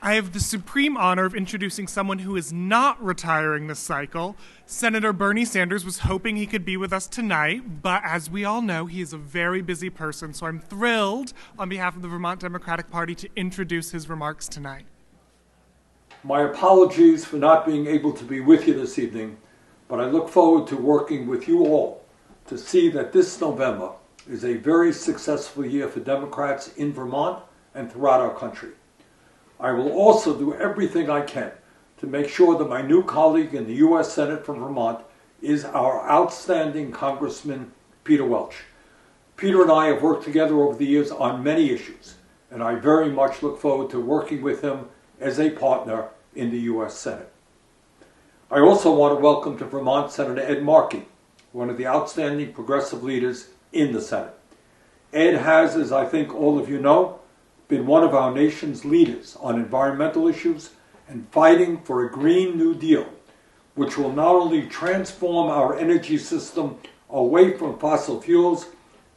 I have the supreme honor of introducing someone who is not retiring this cycle. Senator Bernie Sanders was hoping he could be with us tonight, but as we all know, he is a very busy person, so I'm thrilled on behalf of the Vermont Democratic Party to introduce his remarks tonight. My apologies for not being able to be with you this evening, but I look forward to working with you all to see that this November is a very successful year for Democrats in Vermont and throughout our country. I will also do everything I can to make sure that my new colleague in the U.S. Senate from Vermont is our outstanding Congressman Peter Welch. Peter and I have worked together over the years on many issues, and I very much look forward to working with him as a partner in the U.S. Senate. I also want to welcome to Vermont Senator Ed Markey, one of the outstanding progressive leaders in the Senate. Ed has, as I think all of you know, been one of our nation's leaders on environmental issues and fighting for a Green New Deal, which will not only transform our energy system away from fossil fuels,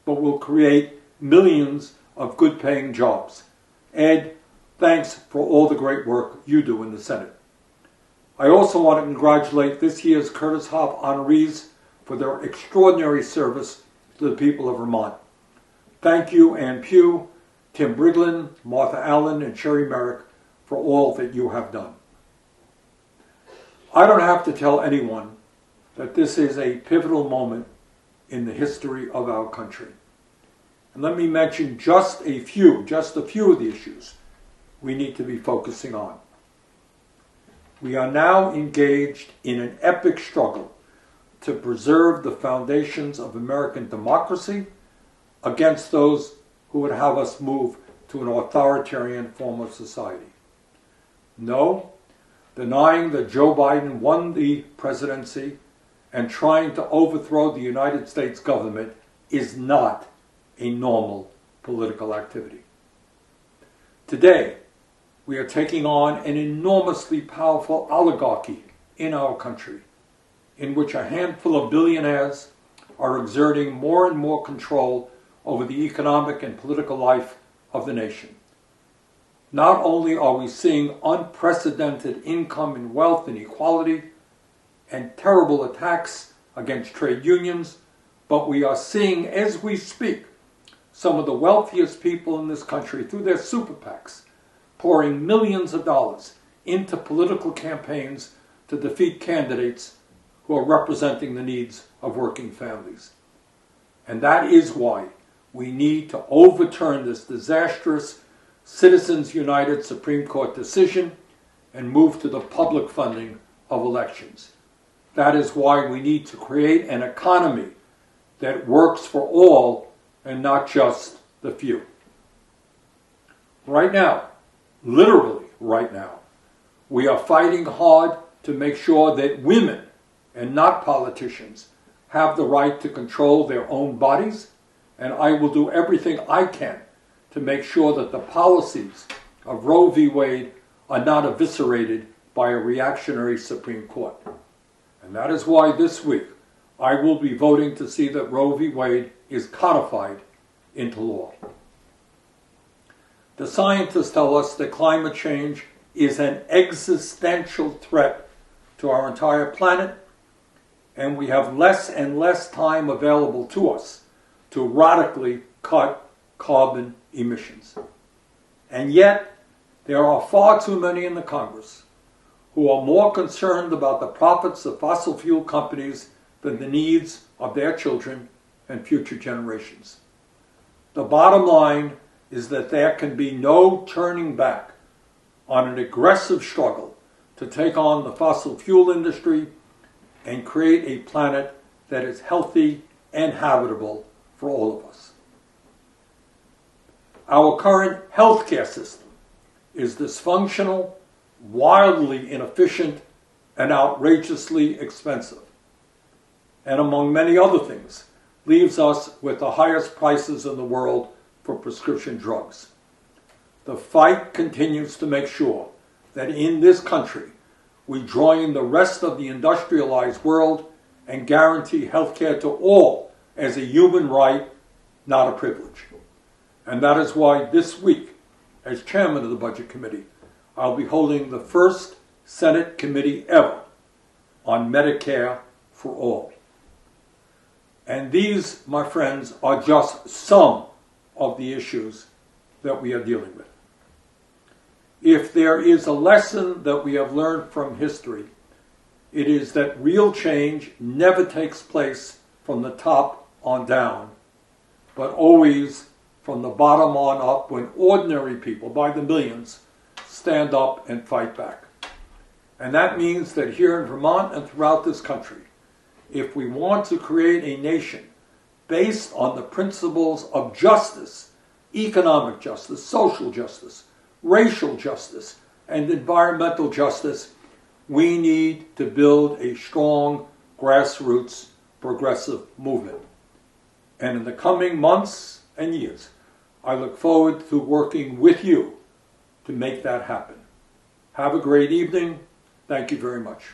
but will create millions of good-paying jobs. Ed, thanks for all the great work you do in the Senate. I also want to congratulate this year's Curtis Hoff honorees for their extraordinary service to the people of Vermont. Thank you, Ann Pugh, Tim Briglin, Martha Allen, and Sherry Merrick for all that you have done. I don't have to tell anyone that this is a pivotal moment in the history of our country. And let me mention just a few of the issues we need to be focusing on. We are now engaged in an epic struggle to preserve the foundations of American democracy against those who would have us move to an authoritarian form of society. No, denying that Joe Biden won the presidency and trying to overthrow the United States government is not a normal political activity. Today, we are taking on an enormously powerful oligarchy in our country, in which a handful of billionaires are exerting more and more control over the economic and political life of the nation. Not only are we seeing unprecedented income and wealth inequality and terrible attacks against trade unions, but we are seeing, as we speak, some of the wealthiest people in this country, through their super PACs, pouring millions of dollars into political campaigns to defeat candidates who are representing the needs of working families. And that is why we need to overturn this disastrous Citizens United Supreme Court decision and move to the public funding of elections. That is why we need to create an economy that works for all and not just the few. Right now, literally right now, we are fighting hard to make sure that women, and not politicians, have the right to control their own bodies, and I will do everything I can to make sure that the policies of Roe v. Wade are not eviscerated by a reactionary Supreme Court. And that is why this week I will be voting to see that Roe v. Wade is codified into law. The scientists tell us that climate change is an existential threat to our entire planet, and we have less and less time available to us to radically cut carbon emissions. And yet, there are far too many in the Congress who are more concerned about the profits of fossil fuel companies than the needs of their children and future generations. The bottom line is that there can be no turning back on an aggressive struggle to take on the fossil fuel industry and create a planet that is healthy and habitable for all of us. Our current healthcare system is dysfunctional, wildly inefficient, and outrageously expensive. And among many other things, leaves us with the highest prices in the world for prescription drugs. The fight continues to make sure that in this country, we join the rest of the industrialized world and guarantee health care to all as a human right, not a privilege. And that is why this week, as chairman of the Budget Committee, I'll be holding the first Senate committee ever on Medicare for all. And these, my friends, are just some of the issues that we are dealing with. If there is a lesson that we have learned from history, it is that real change never takes place from the top on down, but always from the bottom on up when ordinary people, by the millions, stand up and fight back. And that means that here in Vermont and throughout this country, if we want to create a nation based on the principles of justice, economic justice, social justice, racial justice, and environmental justice, we need to build a strong grassroots progressive movement. And in the coming months and years, I look forward to working with you to make that happen. Have a great evening. Thank you very much.